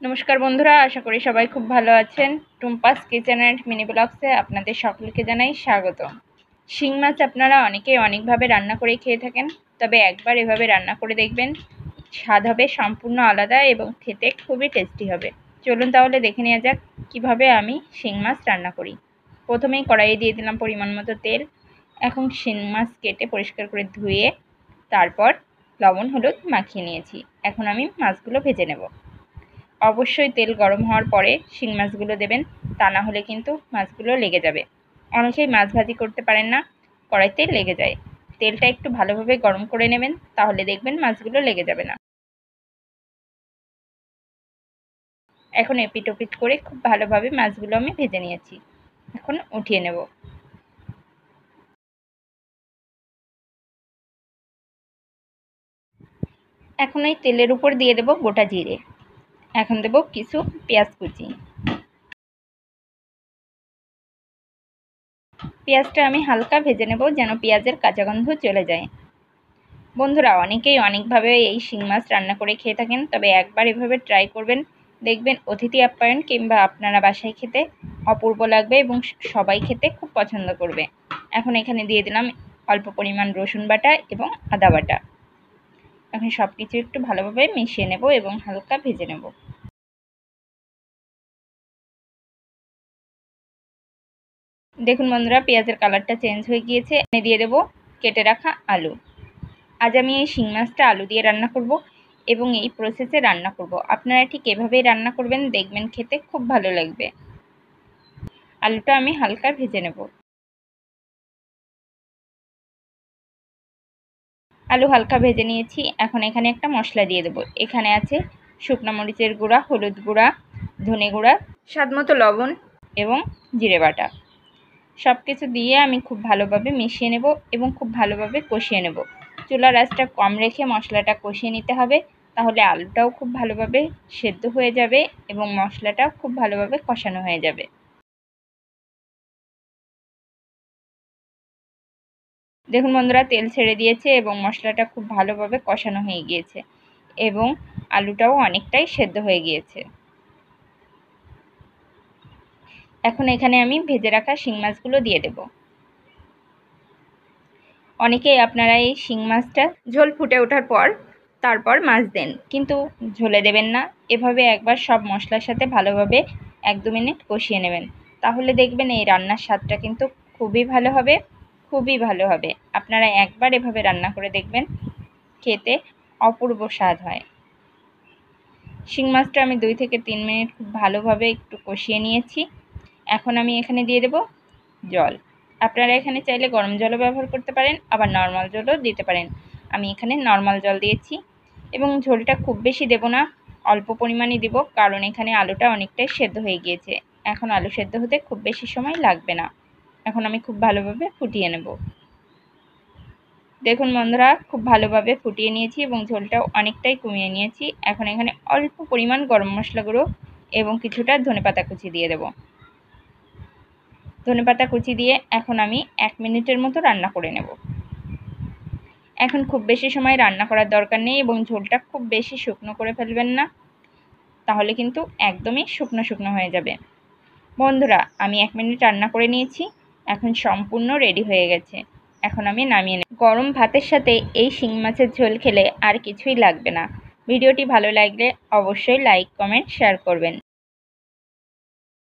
নমস্কার বন্ধুরা, আশা করি সবাই খুব ভালো আছেন। টুম্পাস কিচেন অ্যান্ড মিনি ব্লগসে আপনাদের সকলকে জানাই স্বাগত। শিং মাছ আপনারা অনেকেই অনেকভাবে রান্না করে খেয়ে থাকেন, তবে একবার এভাবে রান্না করে দেখবেন, স্বাদ হবে সম্পূর্ণ আলাদা এবং খেতে খুবই টেস্টি হবে। চলুন তাহলে দেখে নেওয়া যাক কিভাবে আমি শিং মাছ রান্না করি। প্রথমেই কড়াইয়ে দিয়ে দিলাম পরিমাণ মতো তেল। এখন শিং মাছ কেটে পরিষ্কার করে ধুয়ে তারপর লবণ হলুদ মাখিয়ে নিয়েছি। এখন আমি মাছগুলো ভেজে নেব। অবশ্যই তেল গরম হওয়ার পরে শিং মাছগুলো দেবেন, তা না হলে কিন্তু মাছগুলো লেগে যাবে। অনেকেই মাছ ভাজি করতে পারেন না, কড়াইতে লেগে যায়। তেলটা একটু ভালোভাবে গরম করে নেবেন, তাহলে দেখবেন মাছগুলো লেগে যাবে না। এখন এপিট ওপিট করে খুব ভালোভাবে মাছগুলো আমি ভেজে নিয়েছি। এখন উঠিয়ে নেব। এখন এই তেলের উপর দিয়ে দেব গোটা জিরে। এখন দেব কিছু পেঁয়াজ কুচি। পেঁয়াজটা আমি হালকা ভেজে নেব, যেন পেঁয়াজের কাঁচা গন্ধ চলে যায়। বন্ধুরা, অনেকেই অনেকভাবে এই শিং মাছ রান্না করে খেয়ে থাকেন, তবে একবার এভাবে ট্রাই করবেন, দেখবেন অতিথি আপ্যায়ন কিংবা আপনারা বাসায় খেতে অপূর্ব লাগবে এবং সবাই খেতে খুব পছন্দ করবে। এখন এখানে দিয়ে দিলাম অল্প পরিমাণ রসুন বাটা এবং আদা বাটা। এখন সব কিছু একটু ভালোভাবে মিশিয়ে নেব এবং হালকা ভেজে নেব। দেখুন বন্ধুরা, পেঁয়াজের কালারটা চেঞ্জ হয়ে গিয়েছে। দিয়ে দেব কেটে রাখা আলু। আজ আমি এই শিং মাছটা আলু দিয়ে রান্না করব এবং এই প্রসেসে রান্না করব। আপনারা ঠিক এভাবেই রান্না করবেন, দেখবেন খেতে খুব ভালো লাগবে। আলুটা আমি হালকা ভেজে নেব। আলু হালকা ভেজে নিয়েছি। এখন এখানে একটা মশলা দিয়ে দেব। এখানে আছে শুকনো মরিচের গুঁড়া, হলুদ গুঁড়া, ধনে গুঁড়া, স্বাদমতো লবণ এবং জিরে বাটা। সব কিছু দিয়ে আমি খুব ভালোভাবে মিশিয়ে নেব এবং খুব ভালোভাবে কষিয়ে নেব। চুলার আঁচটা কম রেখে মশলাটা কষিয়ে নিতে হবে, তাহলে আলুটাও খুব ভালোভাবে সেদ্ধ হয়ে যাবে এবং মশলাটাও খুব ভালোভাবে কষানো হয়ে যাবে। দেখুন বন্ধুরা, তেল ছেড়ে দিয়েছে এবং মশলাটা খুব ভালোভাবে কষানো হয়ে গিয়েছে এবং আলুটাও অনেকটাই সেদ্ধ হয়ে গিয়েছে। এখন এখানে আমি ভেজে রাখা শিং মাছগুলো দিয়ে দেব। অনেকেই আপনারা এই শিং মাছটা ঝোল ফুটে ওঠার পর তারপর মাছ দেন, কিন্তু ঝোলে দেবেন না। এভাবে একবার সব মশলার সাথে ভালোভাবে 1-2 মিনিট কষিয়ে নেবেন, তাহলে দেখবেন এই রান্নার স্বাদটা কিন্তু খুবই ভালো হবে, খুবই ভালো হবে। আপনারা একবার এভাবে রান্না করে দেখবেন, খেতে অপূর্ব স্বাদ হয়। শিং মাছটা আমি 2 থেকে 3 মিনিট খুব ভালোভাবে একটু কষিয়ে নিয়েছি। এখন আমি এখানে দিয়ে দেব জল। আপনারা এখানে চাইলে গরম জলও ব্যবহার করতে পারেন, আবার নর্মাল জলও দিতে পারেন। আমি এখানে নর্মাল জল দিয়েছি এবং ঝোলটা খুব বেশি দেব না, অল্প পরিমাণে দেব, কারণ এখানে আলুটা অনেকটাই সেদ্ধ হয়ে গিয়েছে। এখন আলু সেদ্ধ হতে খুব বেশি সময় লাগবে না। এখন আমি খুব ভালোভাবে ফুটিয়ে নেব। দেখুন বন্ধুরা, খুব ভালোভাবে ফুটিয়ে নিয়েছি এবং ঝোলটাও অনেকটাই কমিয়ে নিয়েছি। এখন এখানে অল্প পরিমাণ গরম মশলা গুঁড়ো এবং কিছুটা ধনেপাতা কুচি দিয়ে দেব। ধনেপাতা কুচি দিয়ে এখন আমি 1 মিনিটের মতো রান্না করে নেব। এখন খুব বেশি সময় রান্না করার দরকার নেই এবং ঝোলটা খুব বেশি শুকনো করে ফেলবেন না, তাহলে কিন্তু একদমই শুকনো শুকনো হয়ে যাবে। বন্ধুরা, আমি 1 মিনিট রান্না করে নিয়েছি, এখন সম্পূর্ণ রেডি হয়ে গেছে। এখন আমি নামিয়ে নেব। গরম ভাতের সাথে এই শিং মাছের ঝোল খেলে আর কিছুই লাগবে না। ভিডিওটি ভালো লাগলে অবশ্যই লাইক, কমেন্ট, শেয়ার করবেন।